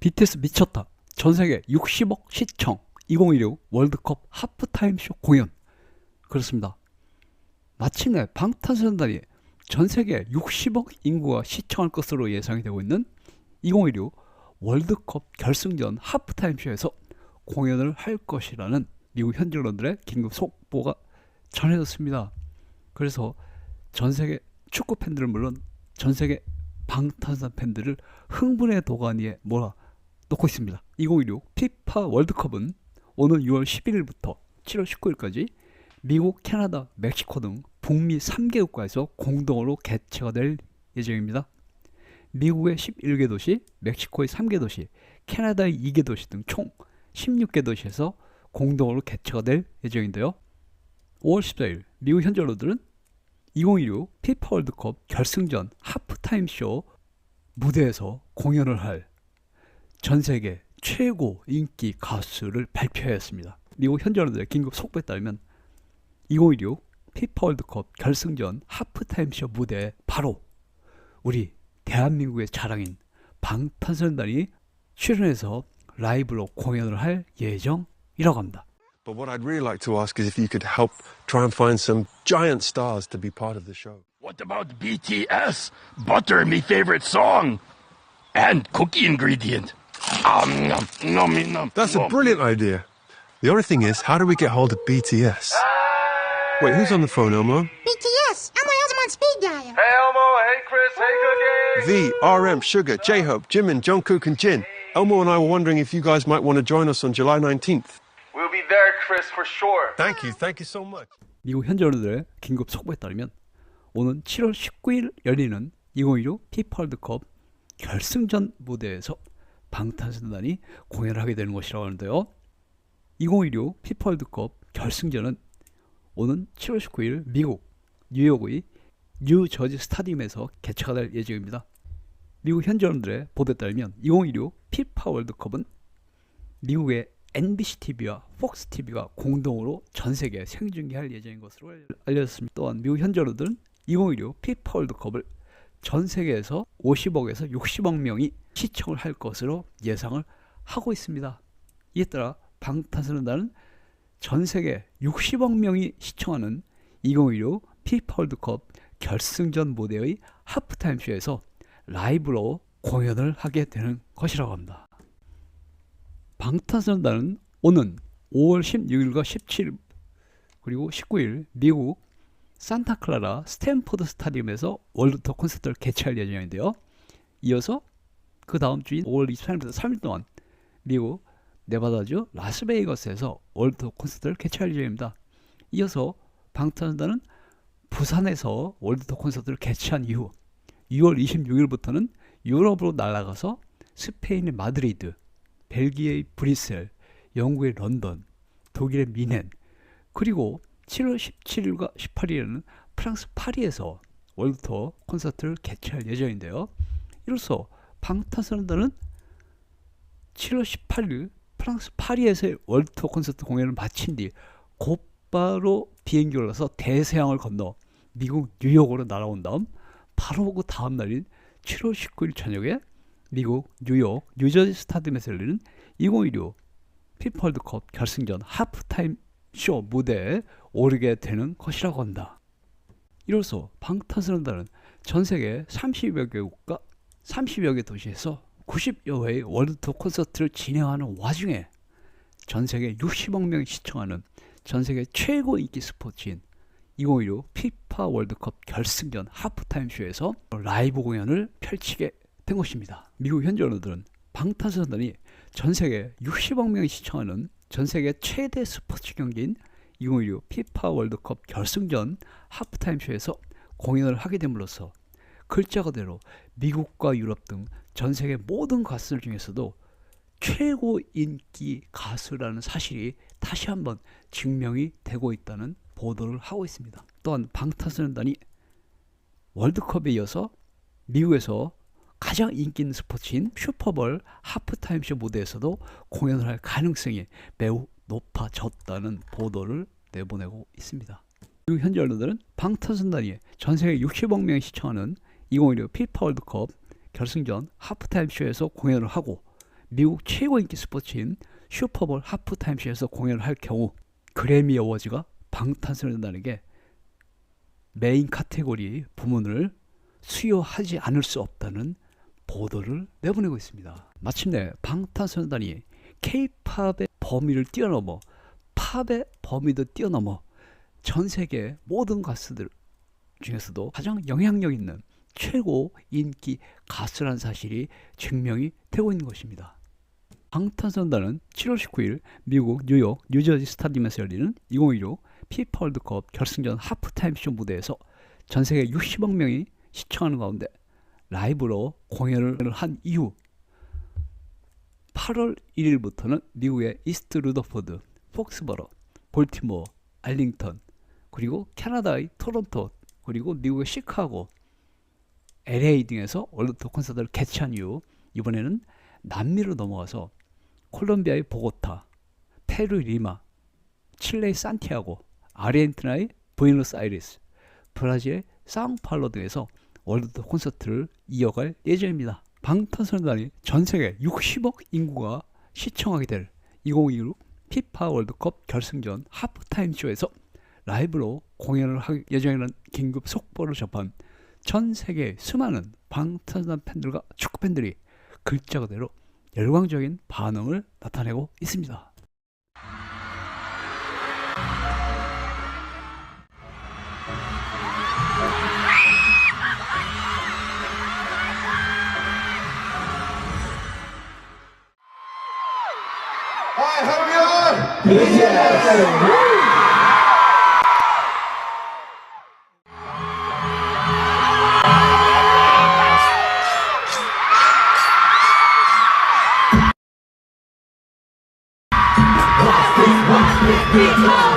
BTS 미쳤다. 전세계 60억 시청 2016 월드컵 하프타임쇼 공연. 그렇습니다. 마침내 방탄소년단이 전세계 60억 인구가 시청할 것으로 예상이 되고 있는 2016 월드컵 결승전 하프타임쇼에서 공연을 할 것이라는 미국 현지 언론들의 긴급 속보가 전해졌습니다. 그래서 전세계 축구 팬들은 물론 전세계 방탄소년단 팬들을 흥분의 도가니에 몰아넣고 있습니다. 2016 피파 월드컵은 오는 6월 11일부터 7월 19일까지 미국, 캐나다, 멕시코 등 북미 3개 국가에서 공동으로 개최가 될 예정입니다. 미국의 11개 도시, 멕시코의 3개 도시, 캐나다의 2개 도시 등 총 16개 도시에서 공동으로 개최가 될 예정인데요. 5월 14일 미국 현지 언론들은 2016 피파 월드컵 결승전 하프타임쇼 무대에서 공연을 할 전세계 최고 인기 가수를 발표했습니다. 미국 현지 언론들의 긴급 속보에 따르면 2016 피파 월드컵 결승전 하프타임쇼 무대에 바로 우리 대한민국의 자랑인 방탄소년단이 출연해서 라이브로 공연을 할 예정이라고 합니다. But what I'd really like to ask is if you could help try and find some giant stars to be part of the show. What about BTS? Butter, me favorite song. And cookie ingredient. Nom, nom, That's a brilliant idea. The only thing is, how do we get hold of BTS? Wait, who's on the phone, Elmo? BTS, Elmo on speed dial. Hey Elmo, hey Chris, hey Cookie. V, RM, Sugar, J-Hope, Jimin, Jungkook and Jin. Elmo and I were wondering if you guys might want to join us on July 19th. We'll be there, Chris, for sure. Thank you so much. 미국 현지 언론들의 긴급 속보에 따르면 오는 7월 19일 열리는 2016 피파 월드컵 결승전 무대에서 방탄소년단이 공연을 하게 되는 것이라고 하는데요. 2016 피파 월드컵 결승전은 오는 7월 19일 미국 뉴욕의 뉴저지 스타디움에서 개최가 될 예정입니다. 미국 현지 언론들의 보도에 따르면 2016 피파 월드컵은 미국의 NBC TV와 폭스 TV가 공동으로 전 세계에 생중계할 예정인 것으로 알려졌습니다. 또한 미국 현지 언론들은 2016 피파 월드컵을 전 세계에서 50억에서 60억 명이 시청을 할 것으로 예상을 하고 있습니다. 이에 따라 방탄소년단은 전 세계 60억 명이 시청하는 2016 피파 월드컵 결승전 무대의 하프타임쇼에서 라이브로 공연을 하게 되는 것이라고 합니다. 방탄소년단은 오는 5월 16일과 17일 그리고 19일 미국 산타클라라 스탠포드 스타디움에서 월드투어 콘서트를 개최할 예정인데요. 이어서 그 다음 주인 5월 23일부터 3일 동안 미국 네바다주 라스베이거스에서 월드투어 콘서트를 개최할 예정입니다. 이어서 방탄소년단은 부산에서 월드투어 콘서트를 개최한 이후 6월 26일부터는 유럽으로 날아가서 스페인의 마드리드, 벨기에의 브뤼셀, 영국의 런던, 독일의 미넨, 그리고 7월 17일과 18일에는 프랑스 파리에서 월드투어 콘서트를 개최할 예정인데요. 이로써 방탄소년단은 7월 18일 프랑스 파리에서의 월드투어 콘서트 공연을 마친 뒤 곧바로 비행기 올라서 대서양을 건너 미국 뉴욕으로 날아온 다음 바로 그 다음 날인 7월 19일 저녁에 미국 뉴욕 뉴저지 스타디움에서 열리는 2016 피파 월드컵 결승전 하프타임 쇼 무대에 오르게 되는 것이라고 한다. 이로써 방탄소년단은 전 세계 30여 개 국가 30여 개 도시에서 90여 회의 월드투어 콘서트를 진행하는 와중에 전 세계 60억 명이 시청하는 전 세계 최고 인기 스포츠인 2016 피파 월드컵 결승전 하프타임 쇼에서 라이브 공연을 펼치게 된 것입니다. 미국 현지 언론들은 방탄소년단이 전 세계 60억 명이 시청하는 전 세계 최대 스포츠 경기인 2016 피파 월드컵 결승전 하프타임 쇼에서 공연을 하게 됨으로써 글자 그대로 미국과 유럽 등 전 세계 모든 가수들 중에서도 최고 인기 가수라는 사실이 다시 한번 증명이 되고 있다는 보도를 하고 있습니다. 또한 방탄소년단이 월드컵에 이어서 미국에서 가장 인기 있는 스포츠인 슈퍼볼 하프타임쇼 무대에서도 공연을 할 가능성이 매우 높아졌다는 보도를 내보내고 있습니다. 미국 현지 언론들은 방탄소년단이 전 세계 60억 명이 시청하는 2016 피파 월드컵 결승전 하프타임 쇼에서 공연을 하고 미국 최고 인기 스포츠인 슈퍼볼 하프타임쇼에서 공연을 할 경우 그래미 어워즈가 방탄소년단에게 메인 카테고리 부문을 수여하지 않을 수 없다는 보도를 내보내고 있습니다. 마침내 방탄소년단이 K-팝의 범위를 뛰어넘어 팝의 범위도 뛰어넘어 전 세계 모든 가수들 중에서도 가장 영향력 있는 최고 인기 가수라는 사실이 증명이 되고 있는 것입니다. 방탄소년단은 7월 19일 미국 뉴욕 뉴저지 스타디움에서 열리는 2016 피파 월드컵 결승전 하프타임쇼 무대에서 전 세계 60억 명이 시청하는 가운데 라이브로 공연을 한 이후 8월 1일부터는 미국의 이스트 루더포드, 폭스버러, 볼티모어, 알링턴, 그리고 캐나다의 토론토, 그리고 미국의 시카고, LA 등에서 월드투어 콘서트를 개최한 이후 이번에는 남미로 넘어가서 콜롬비아의 보고타, 페루 리마, 칠레의 산티아고, 아르헨티나의 부에노스아이레스, 브라질의 사우파울로 등에서 월드투어 콘서트를 이어갈 예정입니다. 방탄소년단이 전세계 60억 인구가 시청하게 될 2026 피파 월드컵 결승전 하프타임 쇼에서 라이브로 공연을 할 예정이라는 긴급 속보를 접한 전 세계 수많은 방탄소년단 팬들과 축구 팬들이 글자 그대로 열광적인 반응을 나타내고 있습니다. People!